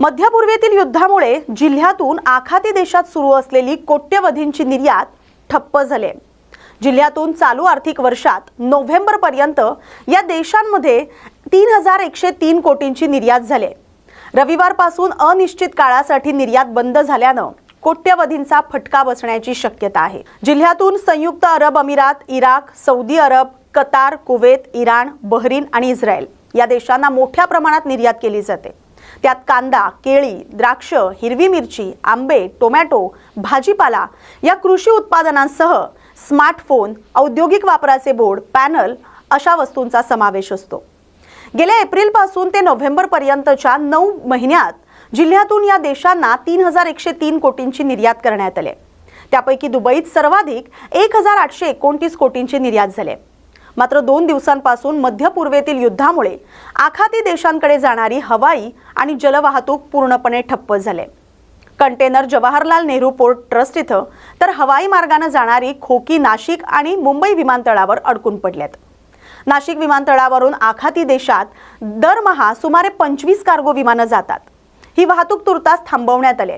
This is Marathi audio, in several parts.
मध्यपूर्वेतील युद्धामुळे जिल्ह्यातून आखाती देशात सुरू असलेली कोट्यवधींची निर्यात ठप्प झाली. जिल्ह्यातून चालू आर्थिक वर्षात नोव्हेंबर पर्यंत या देशांमध्ये 3103 कोटींची निर्यात झाली. रविवारपासून अनिश्चित काळासाठी निर्यात बंद झाल्यानं कोट्यवधींचा फटका बसण्याची शक्यता आहे. जिल्ह्यातून संयुक्त अरब अमिरात, इराक, सौदी अरब, कतार, कुवेत, इराण, बहरीन आणि इस्रायल या देशांना मोठ्या प्रमाणात निर्यात केली जाते. त्यात कांदा, केळी, द्राक्ष, हिरवी मिरची, आंबे, टोमॅटो, भाजीपाला या कृषी उत्पादनांसह स्मार्टफोन, औद्योगिक वापराचे बोर्ड, पॅनल अशा वस्तूंचा समावेश असतो. गेल्या एप्रिलपासून ते नोव्हेंबर पर्यंतच्या 9 महिन्यात जिल्ह्यातून या देशांना 3103 कोटींची निर्यात करण्यात आली. त्यापैकी दुबईत सर्वाधिक 1829 कोटींची निर्यात झाली. मात्र 2 दिवसांपासून मध्य पूर्वेतील युद्धामुळे आखाती देशांकडे जाणारी हवाई आणि जलवाहतूक पूर्णपणे ठप्प झाले. Container Jawaharlal Nehru port trust इथं तर हवाई मार्गाने जाणारी खोकी नाशिक आणि मुंबई विमानतळावर अडकून पडलेत. नाशिक विमानतळावरून आखाती देशात दरमहा सुमारे 25 कार्गो विमानं जातात. ही वाहतूक तुर्तास थांबवण्यात आली.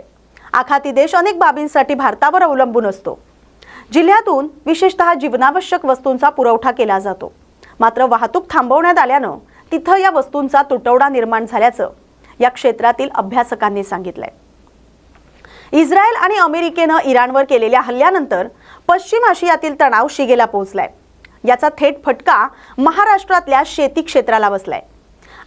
आखाती देश अनेक बाबींसाठी भारतावर अवलंबून असतो. जिल्ह्यातून विशेषतः जीवनावश्यक वस्तूंचा पुरवठा केला जातो. मात्र वाहतूक थांबवण्यात आल्यानं तिथं या वस्तूंचा तुटवडा निर्माण झाल्याचं या क्षेत्रातील अभ्यासकांनी सांगितलंय. इस्रायल आणि अमेरिकेनं इराणवर केलेल्या हल्ल्यानंतर पश्चिम आशियातील तणाव शिगेला पोहोचलाय. याचा थेट फटका महाराष्ट्रातल्या शेती क्षेत्राला बसलाय.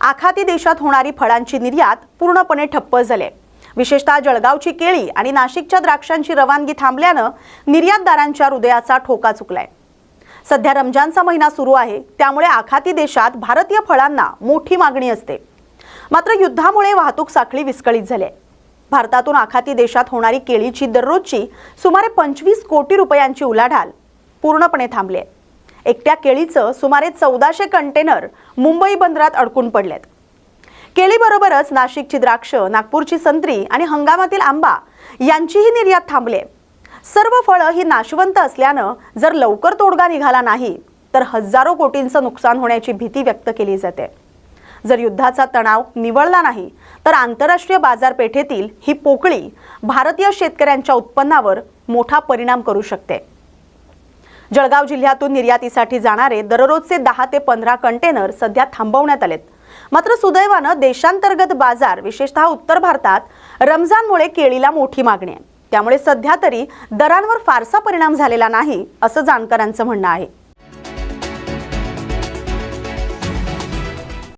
आखाती देशात होणारी फळांची निर्यात पूर्णपणे ठप्प झाली. विशेषतः जळगावची केळी आणि नाशिकच्या द्राक्षांची रवानगी थांबल्यानं निर्यातदारांच्या हृदयाचा ठोका चुकलाय. सध्या रमजानचा महिना सुरू आहे, त्यामुळे आखाती देशात भारतीय फळांना मोठी मागणी असते. मात्र युद्धामुळे वाहतूक साखळी विस्कळीत झाली. भारतातून आखाती देशात होणारी केळीची दररोजची सुमारे 25 कोटी रुपयांची उलाढाल पूर्णपणे थांबली. एकट्या केळीचं सुमारे 1400 कंटेनर मुंबई बंदरात अडकून पडलेत. केळीबरोबरच नाशिकची द्राक्ष, नागपूरची संत्री आणि हंगामातील आंबा यांचीही निर्यात थांबली. सर्व फळं ही नाशवंत असल्यानं जर लवकर तोडगा निघाला नाही तर हजारो कोटींचं नुकसान होण्याची भीती व्यक्त केली जाते. जर युद्धाचा तणाव निवळला नाही तर आंतरराष्ट्रीय बाजारपेठेतील ही पोकळी भारतीय शेतकऱ्यांच्या उत्पन्नावर मोठा परिणाम करू शकते. जळगाव जिल्ह्यातून निर्यातीसाठी जाणारे दररोजचे 10 ते 15 कंटेनर सध्या थांबवण्यात आलेत. मात्र सुदैवानं देशांतर्गत बाजार, विशेषतः उत्तर भारतात रमजानमुळे केळीला मोठी मागणी आहे. त्यामुळे सध्या तरी दरांवर फारसा परिणाम झालेला नाही असं जाणकारांचं म्हणणं आहे.